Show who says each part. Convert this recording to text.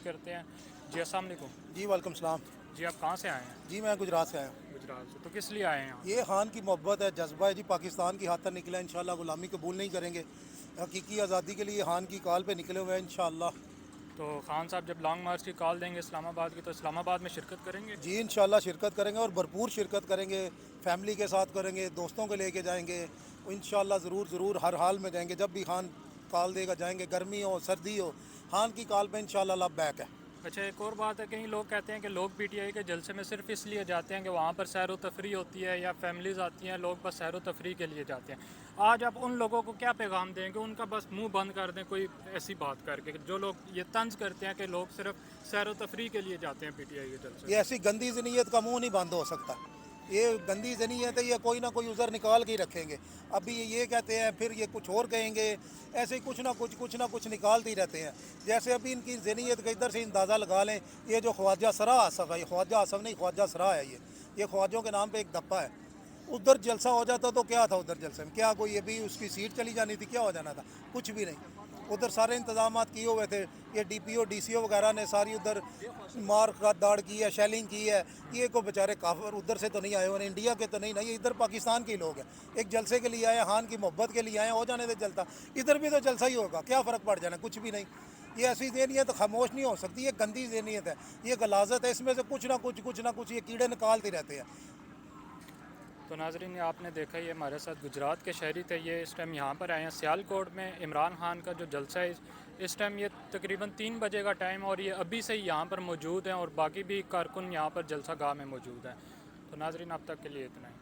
Speaker 1: کرتے ہیں. جی السلام علیکم.
Speaker 2: جی وعلیکم السلام.
Speaker 1: جی آپ کہاں سے آئے ہیں؟
Speaker 2: جی میں گجرات سے آیا ہوں.
Speaker 1: گجرات سے. تو کس لیے آئے ہیں یہاں؟
Speaker 2: یہ خان کی محبت ہے، جذبہ ہے جی، پاکستان کی ہاتھ تک نکلا ہے، انشاءاللہ غلامی قبول نہیں کریں گے. حقیقی آزادی کے لیے خان کی کال پہ نکلے ہوئے ہیں انشاءاللہ.
Speaker 1: تو خان صاحب جب لانگ مارچ کی کال دیں گے اسلام آباد کی تو اسلام آباد میں شرکت کریں گے؟
Speaker 2: جی انشاءاللہ شرکت کریں گے، اور بھرپور شرکت کریں گے. فیملی کے ساتھ کریں گے، دوستوں کو لے کے جائیں گے. انشاءاللہ ضرور ہر حال میں جائیں گے. جب بھی خان کال دے گا جائیں گے، گرمی ہو سردی ہو، خان کی کال پہ انشاءاللہ اللہ بیک ہے.
Speaker 1: اچھا ایک اور بات ہے، کہیں لوگ کہتے ہیں کہ لوگ پی ٹی آئی کے جلسے میں صرف اس لیے جاتے ہیں کہ وہاں پر سیر و تفریح ہوتی ہے یا فیملیز آتی ہیں، لوگ بس سیر و تفریح کے لیے جاتے ہیں. آج آپ ان لوگوں کو کیا پیغام دیں گے؟ ان کا بس منہ بند کر دیں کوئی ایسی بات کر کے، جو لوگ یہ طنز کرتے ہیں کہ لوگ صرف سیر و تفریح کے لیے جاتے ہیں پی ٹی آئی کے جلسے
Speaker 2: یہ
Speaker 1: میں.
Speaker 2: ایسی گندی ذہنیت کا منہ نہیں بند ہو سکتا. یہ گندی ذہنیت ہے، یہ کوئی نہ کوئی عذر نکال کے ہی رکھیں گے. ابھی یہ کہتے ہیں، پھر یہ کچھ اور کہیں گے. ایسے ہی کچھ نہ کچھ نکالتے ہی رہتے ہیں. جیسے ابھی ان کی ذہنیت کا ادھر سے اندازہ لگا لیں. یہ جو خواجہ سرا آصف ہے، یہ خواجہ آصف نہیں، خواجہ سرا ہے. یہ خواجوں کے نام پہ ایک دپا ہے. ادھر جلسہ ہو جاتا تو کیا تھا؟ ادھر جلسے میں کیا کوئی ابھی اس کی سیٹ چلی جانی تھی؟ کیا ہو جانا تھا؟ کچھ بھی نہیں. ادھر سارے انتظامات کیے ہوئے تھے. یہ D P O D C او وغیرہ نے ساری ادھر مار کا داڑ کی ہے، شیلنگ کی ہے. یہ کو بیچارے کافر ادھر سے تو نہیں آئے ہوئے، انڈیا کے تو نہیں نا، یہ ادھر پاکستان کے لوگ ہیں. ایک جلسے کے لیے آئے، خان کی محبت کے لیے آئے، ہو جانے دے جلتا. ادھر بھی تو جلسہ ہی ہوگا، کیا فرق پڑ جانا؟ کچھ بھی نہیں. یہ ایسی ذہنیت خاموش نہیں ہو سکتی. یہ گندی ذہنیت ہے، یہ غلاظت ہے. اس میں سے کچھ نہ کچھ یہ کیڑے نکالتے رہتے ہیں.
Speaker 1: تو ناظرین آپ نے دیکھا یہ ہمارے ساتھ گجرات کے شہری تھے، یہ اس ٹائم یہاں پر آئے ہیں سیالکوٹ میں. عمران خان کا جو جلسہ ہے اس ٹائم یہ تقریباً 3 بجے کا ٹائم، اور یہ ابھی سے ہی یہاں پر موجود ہیں، اور باقی بھی کارکن یہاں پر جلسہ گاہ میں موجود ہیں. تو ناظرین اب تک کے لیے اتنا ہی.